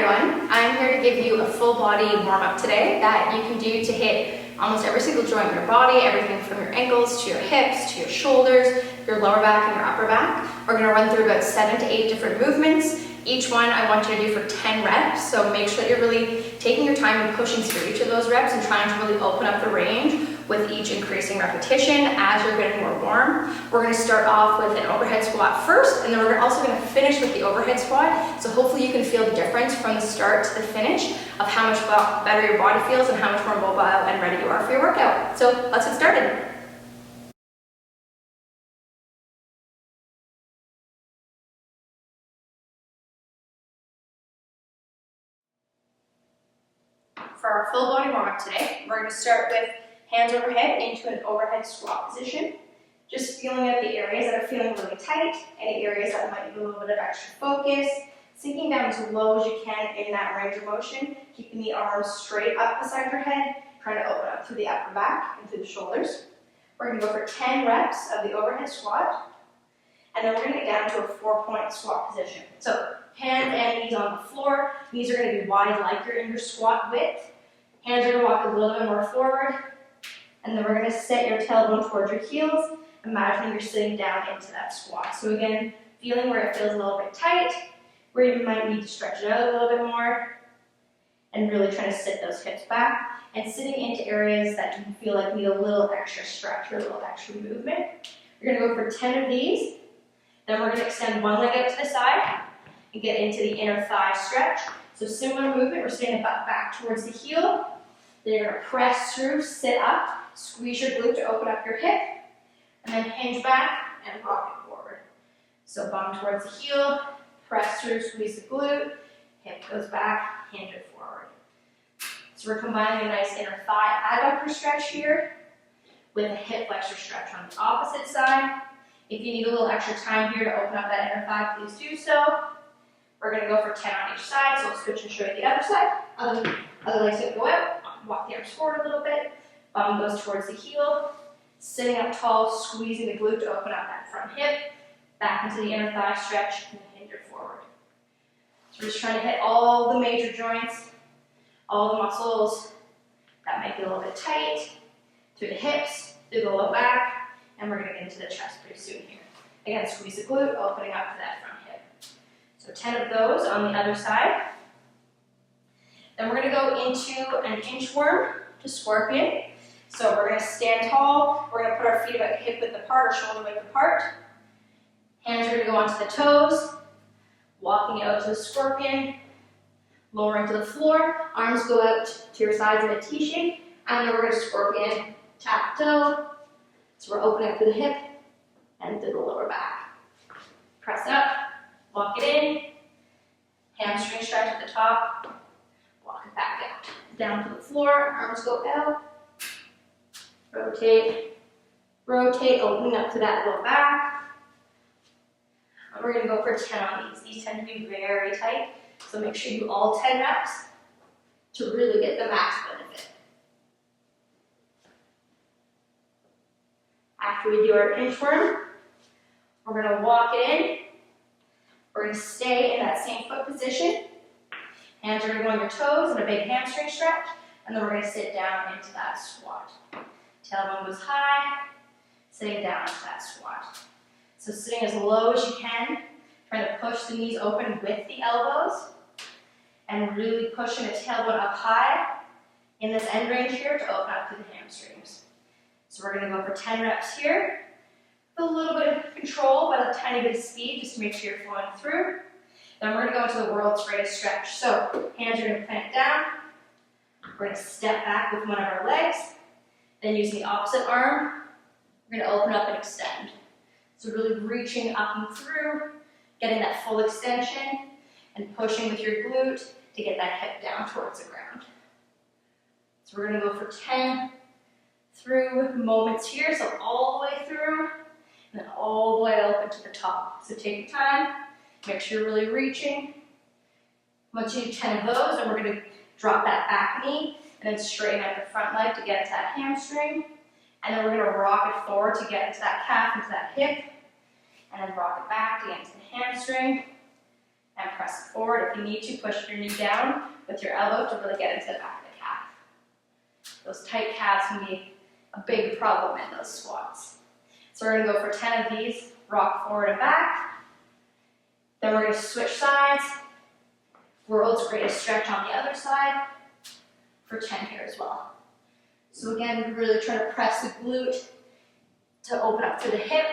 everyone. I'm here to give you a full body warm-up today that you can do to hit almost every single joint in your body, everything from your ankles to your hips to your shoulders, your lower back and your upper back. We're going to run through about 7 to 8 different movements. Each one I want you to do for 10 reps, so make sure that you're really taking your time and pushing through each of those reps and trying to really open up the range with each increasing repetition as you're getting more warm. We're going to start off with an overhead squat first, and then we're also going to finish with the overhead squat. So hopefully you can feel the difference from the start to the finish of how much better your body feels and how much more mobile and ready you are for your workout. So let's get started. For our full body warm-up today, we're going to start with hands overhead into an overhead squat position. Just feeling out the areas that are feeling really tight, any areas that might need a little bit of extra focus, sinking down as low as you can in that range of motion, keeping the arms straight up beside your head, trying to open up through the upper back and through the shoulders. We're going to go for 10 reps of the overhead squat, and then we're going to get down to a 4-point squat position. So hands and knees on the floor. Knees are going to be wide like you're in your squat width. Hands are going to walk a little bit more forward. And then we're going to set your tailbone towards your heels, imagining you're sitting down into that squat. So again, feeling where it feels a little bit tight, where you might need to stretch it out a little bit more, and really trying to sit those hips back, and sitting into areas that you feel like need a little extra stretch or a little extra movement. You're going to go for 10 of these. Then we're going to extend one leg out to the side and get into the inner thigh stretch. So similar movement, we're sitting the butt back towards the heel. Then you're going to press through, sit up, squeeze your glute to open up your hip, and then hinge back and rock it forward. So bum towards the heel, press through, squeeze the glute, hip goes back, hinge it forward. So we're combining a nice inner thigh adductor stretch here with a hip flexor stretch on the opposite side. If you need a little extra time here to open up that inner thigh, please do so. We're going to go for 10 on each side, so I'll switch and show you the other side. Other leg's going to go out. Walk the arms forward a little bit. Bum goes towards the heel. Sitting up tall, squeezing the glute to open up that front hip. Back into the inner thigh stretch and hinge it forward. So we're just trying to hit all the major joints, all the muscles that might be a little bit tight, through the hips, through the low back, and we're going to get into the chest pretty soon here. Again, squeeze the glute, opening up to that front hip. So 10 of those on the other side. Then we're going to go into an inchworm to scorpion. So we're going to stand tall. We're going to put our feet about hip width apart or shoulder width apart. Hands are going to go onto the toes, walking out to the scorpion, lowering to the floor. Arms go out to your sides in a T shape, and then we're going to scorpion, tap toe. So we're opening up through the hip and through the lower back. Press up, walk it in, hamstring stretch at the top. Walk it back out. Down to the floor, arms go out. Rotate, rotate, opening up to that low back. And we're going to go for 10 on these. These tend to be very tight, so make sure you do all 10 reps to really get the max benefit. After we do our inchworm, we're going to walk it in. We're going to stay in that same foot position. Hands are going to go on your toes in a big hamstring stretch, and then we're going to sit down into that squat. Tailbone goes high, sitting down into that squat. So sitting as low as you can, trying to push the knees open with the elbows, and really pushing the tailbone up high in this end range here to open up to the hamstrings. So we're going to go for 10 reps here, with a little bit of control, but a tiny bit of speed, just to make sure you're flowing through. Then we're going to go into the world's greatest stretch. So hands are going to plant down. We're going to step back with one of our legs. Then using the opposite arm, we're going to open up and extend. So really reaching up and through, getting that full extension, and pushing with your glute to get that hip down towards the ground. So we're going to go for 10 through moments here. So all the way through, and then all the way open to the top. So take your time. Make sure you're really reaching. Once you do 10 of those, then we're going to drop that back knee and then straighten out the front leg to get into that hamstring. And then we're going to rock it forward to get into that calf, into that hip. And then rock it back to get into the hamstring. and press it forward. If you need to, push your knee down with your elbow to really get into the back of the calf. Those tight calves can be a big problem in those squats. So we're going to go for 10 of these, rock forward and back. Then we're going to switch sides. World's greatest stretch on the other side for 10 here as well. So again, really trying to press the glute to open up through the hip.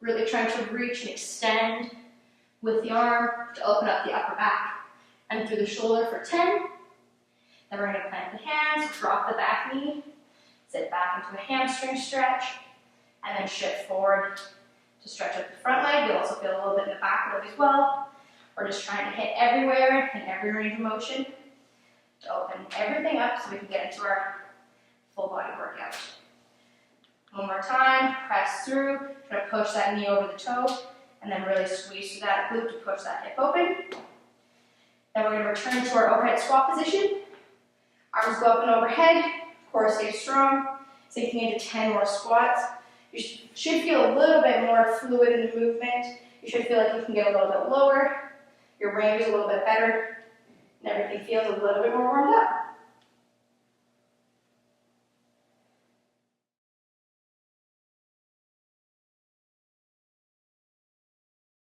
Really trying to reach and extend with the arm to open up the upper back and through the shoulder for 10. Then we're going to plant the hands, drop the back knee, sit back into a hamstring stretch, and then shift forward to stretch up the front leg. You'll also feel a little bit in the back leg as well. We're just trying to hit everywhere in every range of motion to open everything up so we can get into our full body workout. One more time, press through, try to push that knee over the toe, and then really squeeze through that glute to push that hip open. Then we're going to return to our overhead squat position. Arms go up and overhead, core stays strong, sinking into 10 more squats. You should feel a little bit more fluid in the movement. You should feel like you can get a little bit lower. Your range is a little bit better, and everything feels a little bit more warmed up.